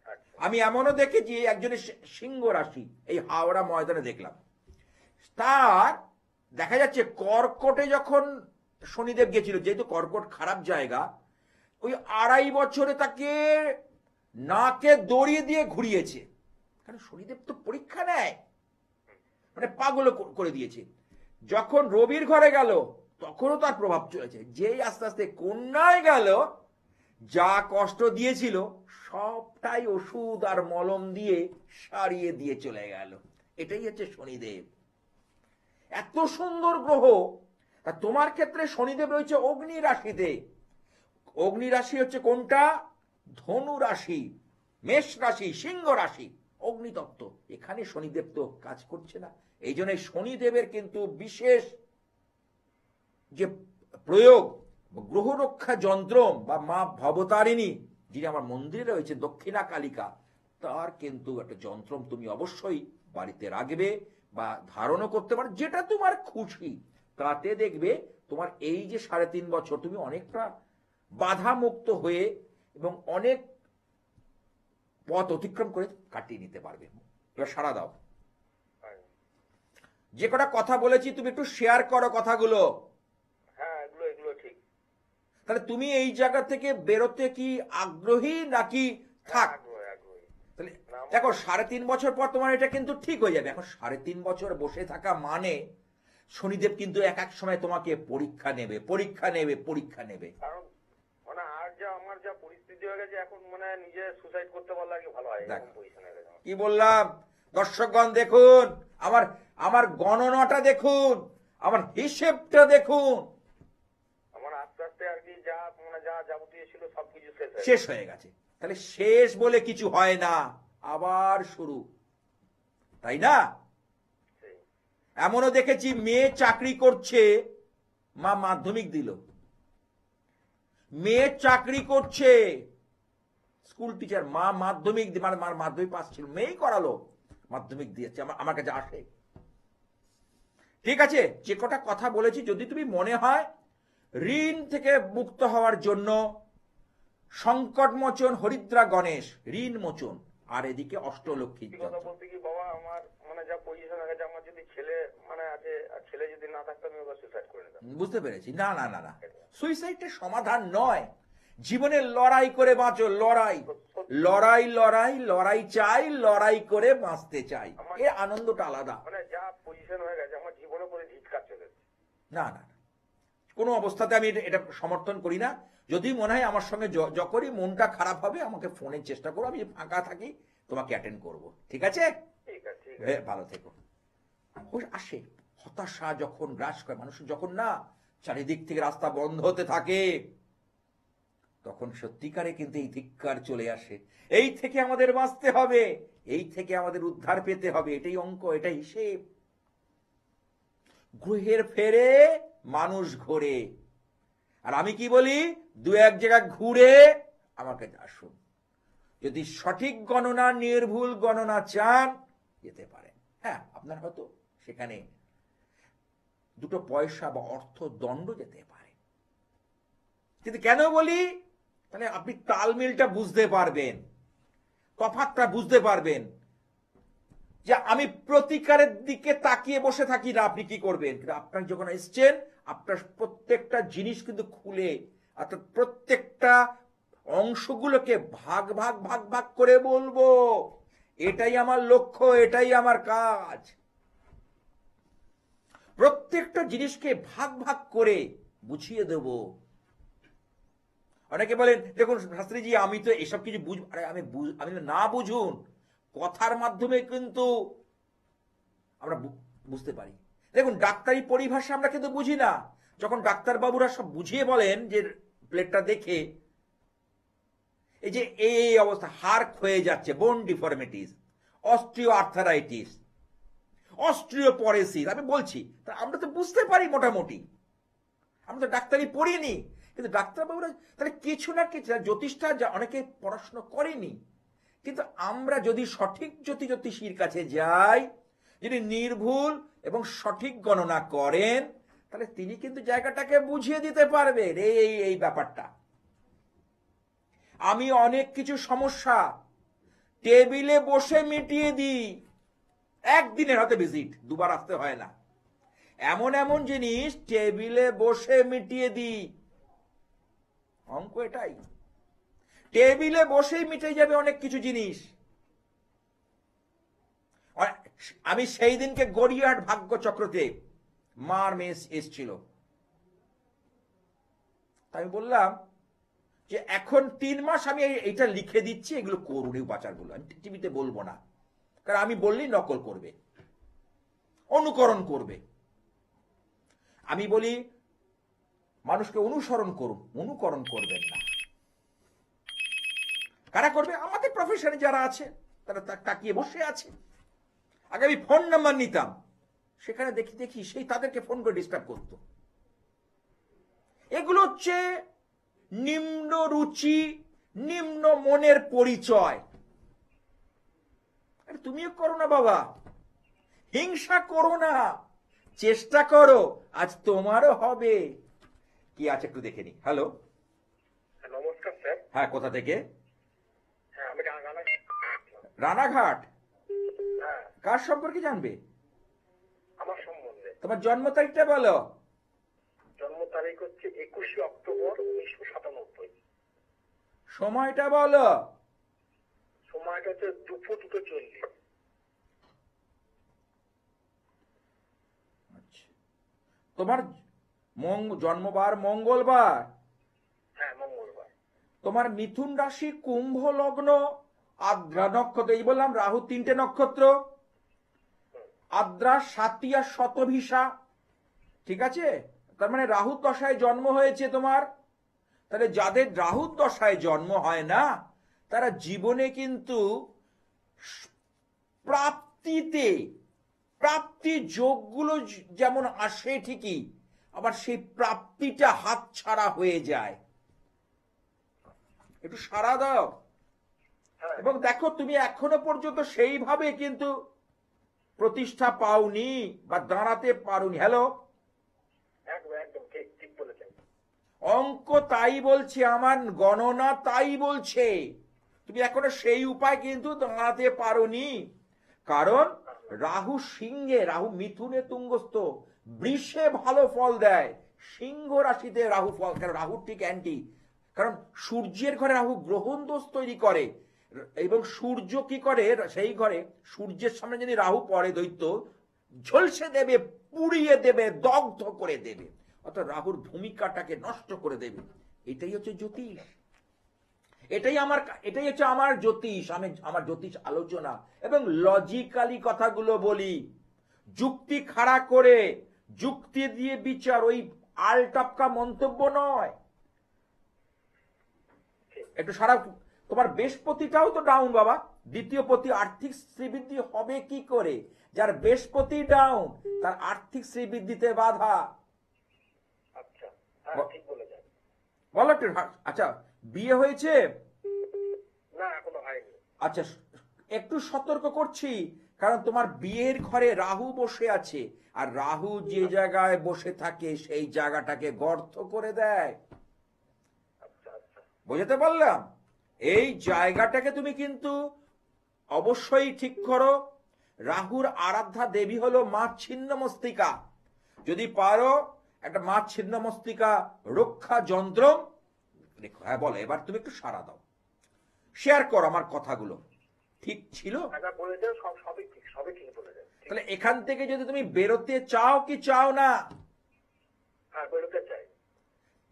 আচ্ছা আমি এমনও দেখেছি, একজনের সিংহ রাশি এই হাওড়া ময়দানে দেখলাম, তার দেখা যাচ্ছে কর্কটে যখন শনিদেব গেছিল, যেহেতু কর্কট খারাপ জায়গা, ওই 2.5 বছরে তাকে নাকে দড়ি দিয়ে ঘুরিয়েছে, কারণ শনিদেব তো পরীক্ষা নেয়, মানে পাগল করে দিয়েছে। যখন রবির ঘরে গেল তখনও তার প্রভাব চলেছে, যেই আস্তে আস্তে কন্যায় গেল, যা কষ্ট দিয়েছিল সবটাই ওষুধ আর মলম দিয়ে সারিয়ে দিয়ে চলে গেল। এটাই হচ্ছে শনিদেব, এত সুন্দর গ্রহ। তা তোমার ক্ষেত্রে শনিদেব রয়েছে অগ্নি রাশিতে। অগ্নি রাশি হচ্ছে কোনটা? ধনু রাশি, মেষ রাশি, সিংহ রাশি, অগ্নিতত্ত্ব। এখানে শনিদেব তো কাজ করছে না। এই জন্য শনিদেবের কিন্তু বিশেষ যে প্রয়োগ, গ্রহ রক্ষা যন্ত্র বা মা ভবতারিণী, যিনি আমার মন্দিরে রয়েছে দক্ষিণা কালিকা, তার কিন্তু একটা যন্ত্র তুমি অবশ্যই বাড়িতে রাখবে বা ধারণও করতে পারো, যেটা তোমার খুশি। তাতে দেখবে তোমার এই যে 3.5 বছর তুমি অনেকটা বাধা মুক্ত হয়ে এবং অনেক পথ অতিক্রম করে কাটিয়ে নিতে পারবে। এবার সাড়া দাও। যে কটা কথা বলেছি তুমি একটু শেয়ার করো কথাগুলো। হ্যাঁ এগুলো এগুলো ঠিক। তাহলে তুমি এই জায়গা থেকে বেরোতে কি আগ্রহী নাকি থাক? আগ্রহী আগ্রহী। তাহলে দেখো, 3.5 বছর পর তোমার এটা কিন্তু ঠিক হয়ে যাবে। এখন 3.5 বছর বসে থাকা মানে শনিদেব কিন্তু এক এক সময় তোমাকে পরীক্ষা নেবে, পরীক্ষা নেবে, পরীক্ষা নেবে। কারণ মানে আর যা আমার যা পরিস্থিতি হয়ে গেছে এখন, মানে নিজে সুসাইড করতে পারলে আগে ভালো হয়, এরকম পজিশন হয়ে গেছে আমার। কি বললাম দর্শকগণ, দেখুন আমার আমার গণনাটা দেখুন, আমার হিসেবটা দেখুন, আমার আস্তে আস্তে আর কি যা মানে যা যাবতীয় ছিল সবকিছু শেষ হয়ে গেছে। তাহলে শেষ বলে কিছু হয় না, আবার শুরু, তাই না? সেই। এমনও দেখেছি মেয়ে চাকরি করছে, মা মাধ্যমিক দিল, মেয়ে চাকরি করছে, স্কুল টিচার, মা মাধ্যমিক মানে মাধ্যমিক পাস ছিল, মেয়েই করালো, মাধ্যমিক দিয়েছে, আমার কাছে আসে। ঠিক আছে, যে কটা কথা বলেছি, যদি তুমি মনে হয় ঋণ থেকে মুক্ত হওয়ার জন্য সংকট মোচন হরিদ্রা গণেশ ঋণ মোচন, আর এদিকে অষ্টলক্ষ্মী কথা বলতে কি বাবা, আমার মানে যা পজিশন হয়ে গেছে, আমার যদি ছেলে মানে আছে, আর ছেলে যদি না থাকতো আমি ওকে সুসাইড করে নিতাম। বুঝতে পেরেছি। না না না না, সুইসাইডের সমাধান নয়, জীবনে লড়াই করে বাঁচো, লড়াই লড়াই লড়াই লড়াই চাই, লড়াই করে বাঁচতে চাই, এর আনন্দটা আলাদা। মানে যা পজিশন হয়ে গেছে আমার জীবনে পরে ধিক্কার চলে এসেছে। না না না, কোনো অবস্থাতে আমি এটা সমর্থন করি না। যদি মনে হয় আমার সঙ্গে যখনই মনটা খারাপ হবে আমাকে ফোনের চেষ্টা করো, আমি ফাঁকা থাকি, তোমাকে অ্যাটেন্ড করব, ঠিক আছে? ঠিক আছে ঠিক আছে। ভালো থেকো। আসে হতাশা যখন গ্রাস করে মানুষের, যখন না চারিদিক থেকে রাস্তা বন্ধ হতে থাকে, তখন সত্যিকারে কিন্তু এই ধিক্কার চলে আসে। এই থেকে আমাদের বাঁচতে হবে, এই থেকে আমাদের উদ্ধার পেতে হবে, এটাই অঙ্ক, এটাই হিসেব। গ্রহের ফেরে মানুষ ঘোরে, আর আমি কি বলি, 2-1 জায়গা ঘুরে আমার কাছে আসুন। যদি সঠিক গণনা, নির্ভুল গণনা চান, যেতে পারেন। হ্যাঁ, আপনার হয়তো সেখানে 2 পয়সা বা অর্থ দণ্ড যেতে পারে, কিন্তু কেন বলি, তাহলে আপনি তালমিলটা বুঝতে পারবেন, তফাৎটা বুঝতে পারবেন, যে আমি প্রতিকারের দিকে তাকিয়ে বসে থাকি না। আপনি কি করবেন, আপনার যখন এসছেন, আপনার প্রত্যেকটা জিনিস কিন্তু খুলে, অর্থাৎ প্রত্যেকটা অংশগুলোকে ভাগ ভাগ ভাগ ভাগ করে বলবো, এটাই আমার লক্ষ্য, এটাই আমার কাজ। প্রত্যেকটা জিনিসকে ভাগ ভাগ করে বুঝিয়ে দেব। অনেকে বলেন দেখুন শাস্ত্রীজি আমি তো এসব কিছু বুঝ, আরে আমি না বুঝুন, কথার মাধ্যমে কিন্তু আমরা বুঝতে পারি। দেখুন ডাক্তারি পরিভাষা আমরা কিন্তু বুঝি না, যখন ডাক্তারবাবুরা সব বুঝিয়ে বলেন যে প্লেটটা দেখে এই যে এই অবস্থা, হাড় ক্ষয়ে যাচ্ছে, বোন ডিফরমিটিস, অস্ট্রিও আর্থারাইটিস, অস্ট্রিওপরেসিস, আমি বলছি তা আমরা তো বুঝতে পারি মোটামুটি, আমরা তো ডাক্তারি পড়িনি, কিন্তু ডাক্তারবাবুরা তাহলে কিছু না কিছু, জ্যোতিষটা যা অনেকে পড়াশোনা করেনি, কিন্তু আমরা যদি সঠিক জ্যোতিষীর কাছে যাই, যিনি নির্ভুল এবং সঠিক গণনা করেন, তাহলে তিনি কিন্তু জায়গাটাকে বুঝিয়ে দিতে পারবেন। এই ব্যাপারটা আমি অনেক কিছু সমস্যা টেবিলে বসে মিটিয়ে দিই, একদিনের হাতে ভিজিট, দুবার আসতে হয় না, এমন এমন জিনিস টেবিলে বসে মিটিয়ে দিই। অঙ্ক এটাই, টেবিলে বসেই মিটে যাবে অনেক কিছু জিনিস। আমি সেই দিনকে গড়িয়াহাট ভাগ্য চক্রতে মার মেয়ে এসছিল, আমি বললাম যে এখন 3 মাস আমি এইটা লিখে দিচ্ছি, এগুলো করুন, এই উপাচারগুলো আমি টিভিতে বলবো না, কারণ আমি বললেই নকল করবে, অনুকরণ করবে। আমি বলি মানুষকে অনুসরণ করুন, অনুকরণ করবেন না। কারা করবে? আমাদের প্রফেশনে যারা আছে তারা তাকিয়ে বসে আছে। আগে আমি ফোন নাম্বার নিতাম, সেখানে দেখি সেই তাদেরকে ফোন করে ডিস্টার্ব করতো। এগুলো হচ্ছে নিম্ন রুচি, নিম্ন মনের পরিচয়। আরে তুমিও করো না বাবা, হিংসা করো না, চেষ্টা করো, আজ তোমারও হবে। কি আছে একটু দেখে নি। হ্যালো, নমস্কার স্যার। হ্যাঁ কোথা থেকে? হ্যাঁ আমি রানাঘাট। হ্যাঁ, কার সম্পর্কে জানবে? আমার সম্বন্ধে। তোমার জন্ম তারিখটা বলো। জন্ম তারিখ হচ্ছে 21 অক্টোবর 1997। সময়টা বলো। সময়টা হচ্ছে দুপুর 2:40। আচ্ছা, তোমার জন্মবার মঙ্গলবার। হ্যাঁ মঙ্গলবার। তোমার মিথুন রাশি, কুম্ভ লগ্ন, আদ্রা নক্ষত্র, এই বললাম রাহু 3টে নক্ষত্র, আদ্রা, সাতিয়া, শতভিসা, ঠিক আছে? তার মানে রাহু দশায় জন্ম হয়েছে তোমার। তাহলে যাদের রাহু দশায় জন্ম হয় না, তারা জীবনে কিন্তু প্রাপ্তি যোগগুলো যেমন আসে ঠিকই, আবার সেই প্রাপ্তিটা হাতছাড়া হয়ে যায়। একটু সাড়া দাও, এবং দেখো তুমি এখনো পর্যন্ত সেইভাবে কিন্তু প্রতিষ্ঠা পাওনি বা দাঁড়াতে পারোনি। হ্যালো, একদম ঠিক বলেছেন। অঙ্ক তাই বলছে, আমার গণনা তাই বলছে, তুমি এখনো সেই উপায় কিন্তু দাঁড়াতে পারোনি। কারণ রাহু সিংহে, রাহু মিথুনে তুঙ্গস্থ, বৃষে ভালো ফল দেয়, সিংহ রাশিতে রাহু ফল, কারণ রাহু ঠিক অ্যান্টি, কারণ সূর্যের ঘরে রাহু গ্রহণ দোষ তৈরি করে, এবং সূর্য কি করে সেই ঘরে, সূর্যের সামনে যদি রাহু পড়ে, দৈত্য ঝলসে দেবে, পুড়িয়ে দেবে, দগ্ধ করে দেবে, অর্থাৎ রাহুর ভূমিকাটাকে নষ্ট করে দেবে। এটাই হচ্ছে জ্যোতিষ, এটাই হচ্ছে আমার জ্যোতিষ। আমি আমার জ্যোতিষ আলোচনা এবং লজিক্যালি কথাগুলো বলি, যুক্তি খাড়া করে, যুক্তি দিয়ে বিচার, ওই আলটাপকা মন্তব্য নয়। একটু সারা, তোমার বৃহস্পতিটাও তো ডাউন বাবা, দ্বিতীয় পতি, আর্থিক শ্রীবৃদ্ধি হবে কি করে? যার বৃহস্পতি ডাউন, তার আর্থিক শ্রীবৃদ্ধিতে বাধা। আচ্ছা, হ্যাঁ ঠিক বলেছেন। বলো একটু। আচ্ছা, বিয়ে হয়েছে? না এখনো হয়নি। আচ্ছা, একটু সতর্ক করছি, কারণ তোমার বিয়ের ঘরে রাহু বসে আছে, আর রাহু যে জায়গায় বসে থাকে সেই জায়গাটাকে গর্ত করে দেয়। আচ্ছা আচ্ছা, বুঝতে পারলাম? এই জায়গাটাকে তুমি কিন্তু অবশ্যই ঠিক করো। রাহুর আরাধ্যা দেবী হলো মা ছিন্নমস্তিকা, যদি পারো একটা মা ছিন্নমস্তিকা রক্ষা যন্ত্র দেখো। হ্যাঁ বলো, এবার তুমি একটু সাড়া দাও, শেয়ার করো আমার কথাগুলো। ঠিক ছিল? বলেছেন সবই ঠিক বলেছেন। তাহলে এখান থেকে যদি তুমি বেরোতে চাও কি চাও না, হ্যাঁ বেরোতে চাই।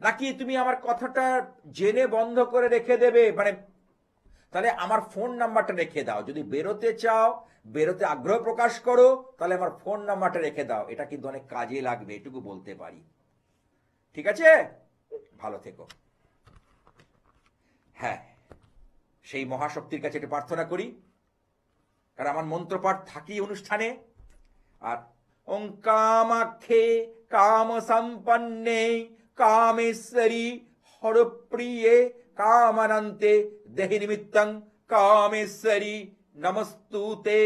নাকি তুমি আমার কথাটা জেনে বন্ধ করে রেখে দেবে, মানে তাহলে আমার ফোন নাম্বারটা রেখে দাও। যদি বেরোতে চাও, বেরোতে আগ্রহ প্রকাশ করো, তাহলে আমার ফোন নাম্বারটা রেখে দাও। এটা কিন্তু অনেক কাজে লাগবে, এটুকু বলতে পারি। ঠিক আছে, ভালো থেকো। হ্যাঁ, সেই মহাশক্তির কাছে একটু প্রার্থনা করি, কারণ আমার মন্ত্রপাঠ থাকি অনুষ্ঠানে। আর ওং কামাক্ষে কাম সম্পন্নে কামেশ্বরী হরপ্রিয়ে কামানন্তে দেহি নিমিত্তং কামেশ্বরী নমস্তুতে।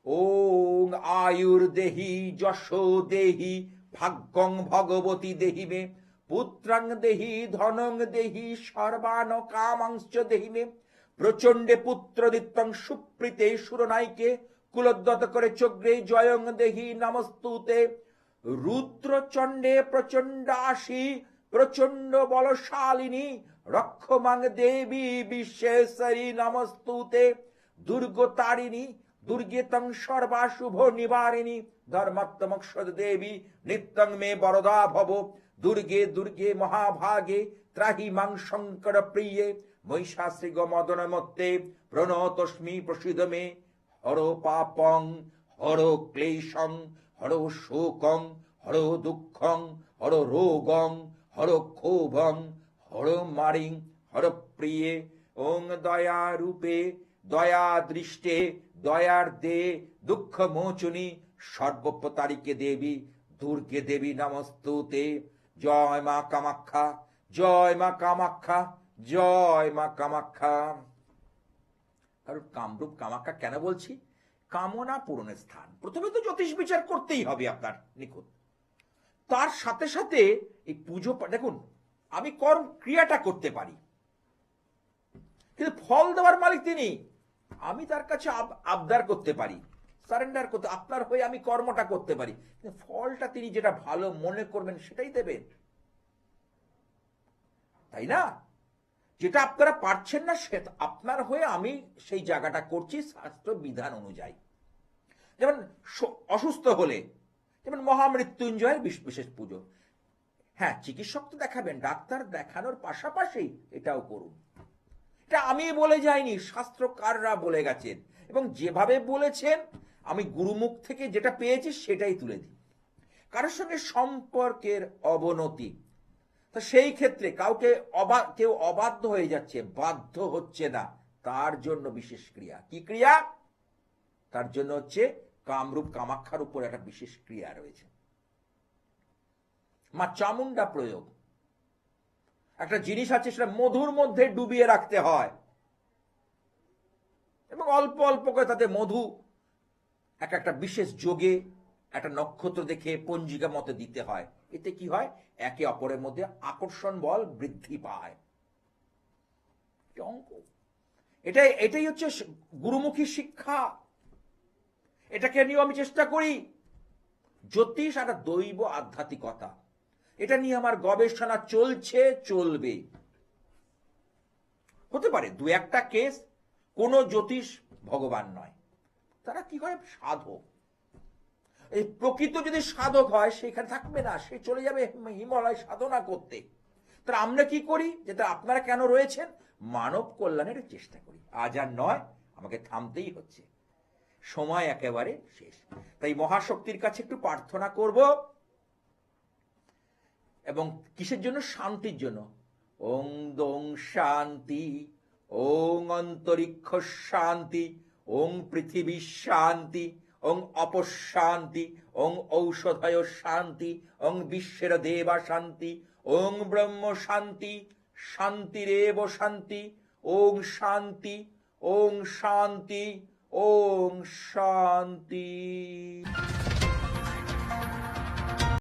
ওং আয়ুর্দেহি যশো দেহি ভাগ্যং ভগবতী দেহি মে পুত্রং দেহি ধনং দেহি সর্বান কামাংশ্চ দেহি মে প্রচণ্ডে পুত্রদিত্যং সুপ্রীতে সুরনাইকে কুলোদ্যত করে চক্রে জয়ং দেহি নমস্তুতে। রুদ্রচণ্ডে প্রচণ্ডাসী প্রচণ্ড বলশালিনী রক্ষমাং দেবী বিশ্বেশ্বরী নমস্তুতে। দুর্গতারিণী দুর্গেতং সর্বাশুভ নিবারিণী ধর্মাত্মক দেবী নিত্যং মে বরদা ভব। দুর্গে দুর্গে মহাভাগে ত্রাহি মাং শঙ্কর প্রিয়ে মহিষাশ্রী মদন মত্তে প্রণতস্মি প্রসিদ মে। হর পাপং হর ক্লেশং হর শোকং হর দুঃখং হর রোগং হর ক্ষোভং হর মারিং হর প্রিয়ে। ওং দয়া রূপে দয়া দৃষ্টে দয়ার দে দুঃখ মোচনী সর্বপ্রতারিকে দেবী দুর্গে দেবী নমস্তুতে। জয় মা কামাখ্যা, জয় মা কামাখ্যা, জয় মা কামাখ্যা। কারণ কামরূপ কামাখ্যা কেন বলছি? কামনা পূরণের স্থান। প্রথমে তো জ্যোতিষ বিচার করতেই হবে আপনার নিখুঁত, তার সাথে সাথে এই পুজো। দেখুন, আমি কর্ম ক্রিয়াটা করতে পারি, কিন্তু ফল দেওয়ার মালিক তিনি। আমি তার কাছে আবদার করতে পারি, সারেন্ডার করতে, আপনার হয়ে আমি কর্মটা করতে পারি, কিন্তু ফলটা তিনি যেটা ভালো মনে করবেন সেটাই দেবেন, তাই না? যেটা আপনারা পারছেন না সেটা আপনার হয়ে আমি সেই জায়গাটা করছি শাস্ত্র বিধান অনুযায়ী। যেমন অসুস্থ হলে, যেমন মহামৃত্যুঞ্জয়ের বিশেষ পুজো। হ্যাঁ, চিকিৎসক তো দেখাবেন, ডাক্তার দেখানোর পাশাপাশি এটাও করুন। এটা আমি বলে যাইনি, শাস্ত্রকাররা বলে গেছেন, এবং যেভাবে বলেছেন আমি গুরুমুখ থেকে যেটা পেয়েছি সেটাই তুলে দিই। কারোর সঙ্গে সম্পর্কের অবনতি, তা সেই ক্ষেত্রে কেউ অবাধ্য হয়ে যাচ্ছে, বাধ্য হচ্ছে না, তার জন্য বিশেষ ক্রিয়া। কি ক্রিয়া? তার জন্য হচ্ছে কামরূপ কামাখ্যার উপর একটা বিশেষ ক্রিয়া রয়েছে, মা চামুন্ডা প্রয়োগ। একটা জিনিস আছে, সেটা মধুর মধ্যে ডুবিয়ে রাখতে হয়, এবং অল্প অল্প করে তাতে মধু একটা বিশেষ যোগে একটা নক্ষত্র দেখে পঞ্জিকা মতে দিতে হয়। এতে কি হয়? একে অপরের মধ্যে আকর্ষণ বল বৃদ্ধি পায়। অঙ্ক এটাই হচ্ছে গুরুমুখী শিক্ষা। এটাকে নিয়ে আমি চেষ্টা করি। জ্যোতিষ একটা দৈব আধ্যাত্মিকতা, এটা নিয়ে আমার গবেষণা চলছে, চলবে। হতে পারে দু একটা কেস, কোন জ্যোতিষ ভগবান নয়, তারা কি করে সাধক। এই প্রকৃত যদি সাধক হয় সেখানে থাকবে না, সে চলে যাবে হিমালয় সাধনা করতে। তাহলে আমরা কি করি? যেটা আপনারা কেন রয়েছেন, মানব কল্যাণের চেষ্টা করি। আজ আর নয়, আমাকে থামতেই হচ্ছে, সময় একেবারে শেষ। তাই মহাশক্তির কাছে একটু প্রার্থনা করব, এবং কিসের জন্য? শান্তির জন্য। ওং দোং শান্তি, ওং অন্তরিক্ষ শান্তি, ওং পৃথিবী শান্তি, ওং অপশান্তি, ওং ঔষধয় শান্তি, ওং বিশ্বের দেবা শান্তি, ওং ব্রহ্ম শান্তি, শান্তিরেব শান্তি, ওং শান্তি, ওং শান্তি, ওং শান্তি।